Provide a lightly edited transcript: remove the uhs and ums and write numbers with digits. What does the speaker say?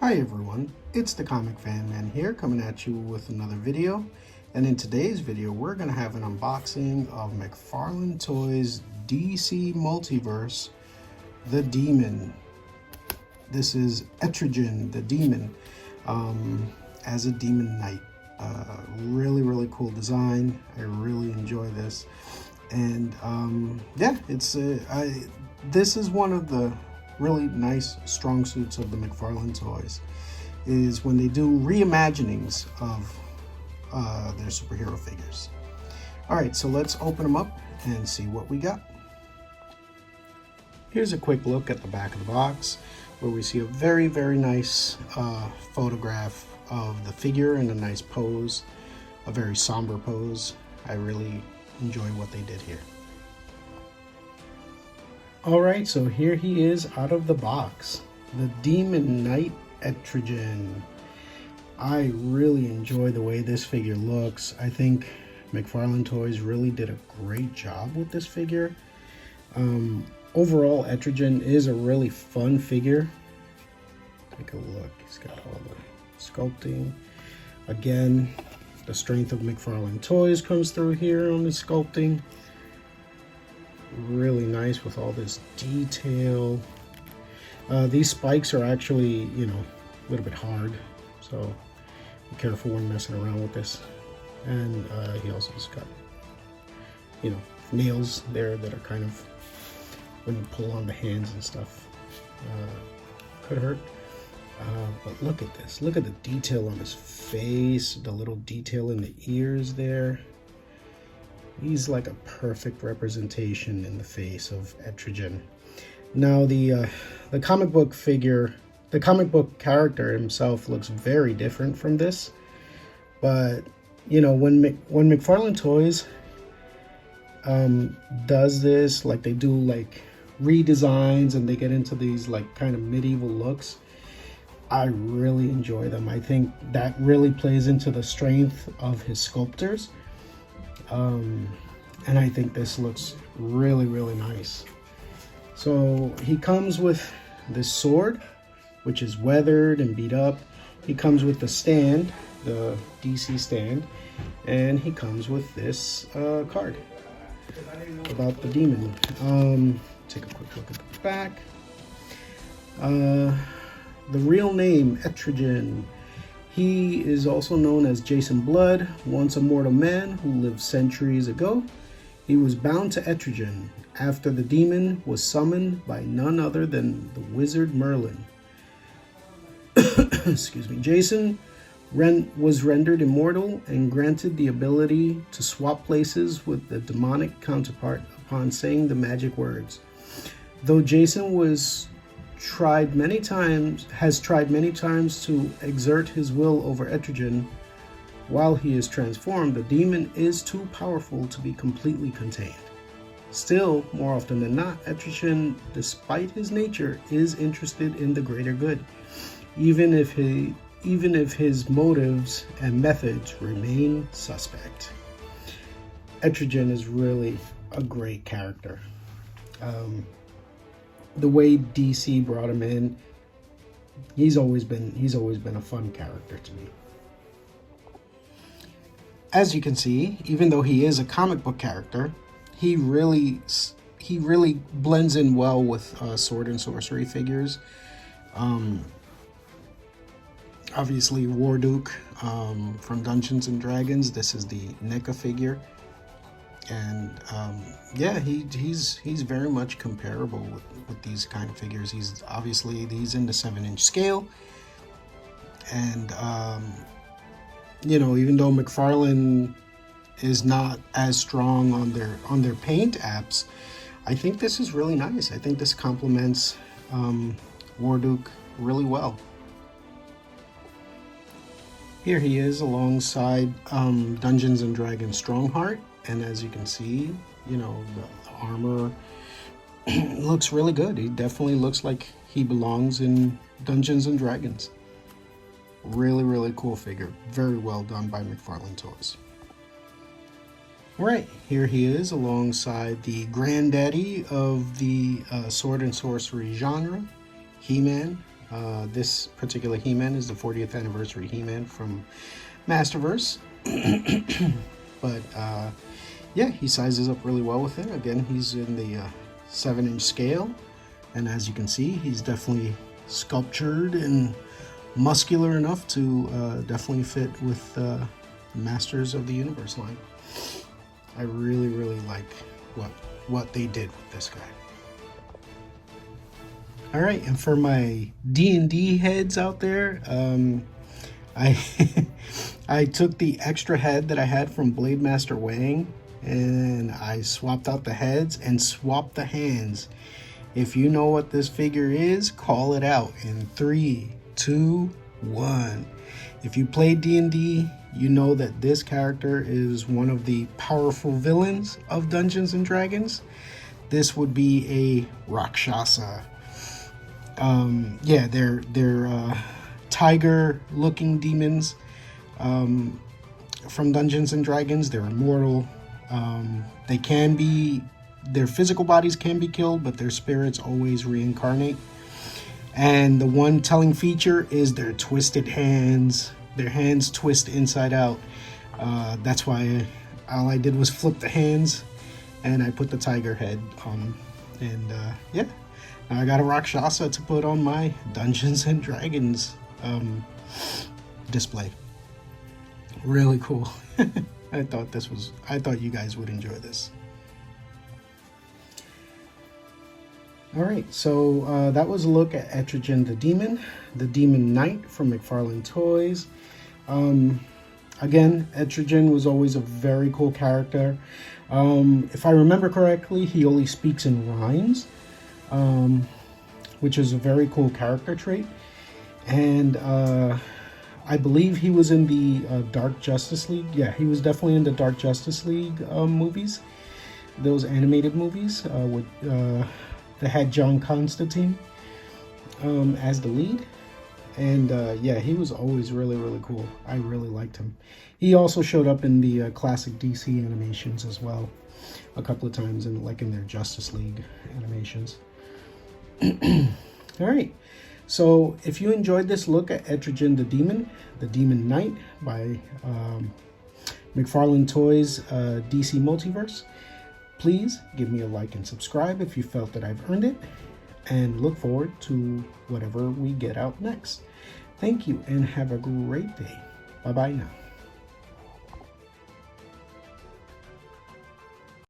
Hi everyone, it's the Comic Fan Man here coming at you with another video. And in today's video, we're going to have an unboxing of McFarlane Toys DC Multiverse, The Demon. This is Etrigan, the Demon, as a Demon Knight. Really cool design. I really enjoy this. And yeah, this is one of the really nice strong suits of the McFarlane Toys, is when they do reimaginings of their superhero figures. All right, so let's open them up and see what we got. Here's a quick look at the back of the box, where we see a very nice photograph of the figure in a nice pose, a very somber pose. I really enjoy what they did here. Alright, so here he is out of the box. The Demon Knight Etrigan. I really enjoy the way this figure looks. I think McFarlane Toys really did a great job with this figure. Overall, Etrigan is a really fun figure. Take a look. He's got all the sculpting. Again, the strength of McFarlane Toys comes through here on the sculpting. Really nice with all this detail. These spikes are actually, a little bit hard, so be careful when messing around with this. And he also has got, nails there that are kind of, when you pull on the hands and stuff, could hurt. But look at this. Look at the detail on his face, the little detail in the ears there. He's like a perfect representation in the face of Etrigan. Now the comic book figure, the comic book character himself looks very different from this. But when McFarlane Toys does this, like they do like redesigns and they get into these like kind of medieval looks, I really enjoy them. I think that really plays into the strength of his sculptors. And I think this looks really nice. So he comes with this sword, which is weathered and beat up. He comes with the stand, the DC stand, and he comes with this card about the demon. Take a quick look at the back. The real name, Etrigan. He is also known as Jason Blood, once a mortal man who lived centuries ago. He was bound to Etrigan after the demon was summoned by none other than the wizard Merlin. Excuse me. Jason was rendered immortal and granted the ability to swap places with the demonic counterpart upon saying the magic words. Though Jason has tried many times to exert his will over Etrigan while he is transformed, the demon is too powerful to be completely contained. Still, more often than not, Etrigan, despite his nature, is interested in the greater good, even if his motives and methods remain suspect. Etrigan is really a great character. The way DC brought him in, he's always been a fun character to me. As you can see, even though he is a comic book character, he really blends in well with sword and sorcery figures. Obviously, Warduke from Dungeons and Dragons. This is the NECA figure. And yeah, he's very much comparable with these kind of figures. He's in the 7-inch scale, and even though McFarlane is not as strong on their paint apps, I think this is really nice. I think this complements Warduke really well. Here he is alongside Dungeons and Dragons Strongheart. And as you can see, the armor looks really good. He definitely looks like he belongs in Dungeons and Dragons. Really cool figure. Very well done by McFarlane Toys. Right, here he is alongside the granddaddy of the sword and sorcery genre, He-Man, This particular He-Man is the 40th anniversary He-Man from Masterverse. But yeah, he sizes up really well with it. Again, he's in the 7-inch scale, and as you can see, he's definitely sculptured and muscular enough to definitely fit with the Masters of the Universe line. I really like what they did with this guy. All right, and for my D&D heads out there, I took the extra head that I had from Blade Master Wang, and I swapped out the heads and swapped the hands. If you know what this figure is, call it out in 3, 2, 1. If you play D&D, you know that this character is one of the powerful villains of Dungeons and Dragons. This would be a Rakshasa. Yeah, they're tiger-looking demons from Dungeons and Dragons. They're immortal. They can be, their physical bodies can be killed, but their spirits always reincarnate. And the one telling feature is their twisted hands. Their hands twist inside out. That's why all I did was flip the hands, and I put the tiger head on. And yeah, now I got a Rakshasa to put on my Dungeons and Dragons display. Really cool. I thought you guys would enjoy this. All right, so that was a look at Etrigan the Demon Knight from McFarlane Toys. Again, Etrigan was always a very cool character. If I remember correctly, he only speaks in rhymes, which is a very cool character trait. And I believe he was in the Dark Justice League. Yeah, he was definitely in the Dark Justice League movies, those animated movies that had John Constantine as the lead. And yeah, he was always really cool. I really liked him. He also showed up in the classic DC animations as well, a couple of times, in their Justice League animations. All right, so if you enjoyed this look at Etrigan the Demon Knight by McFarlane Toys DC Multiverse, please give me a like and subscribe if you felt that I've earned it, and look forward to whatever we get out next. Thank you and have a great day. Bye-bye now.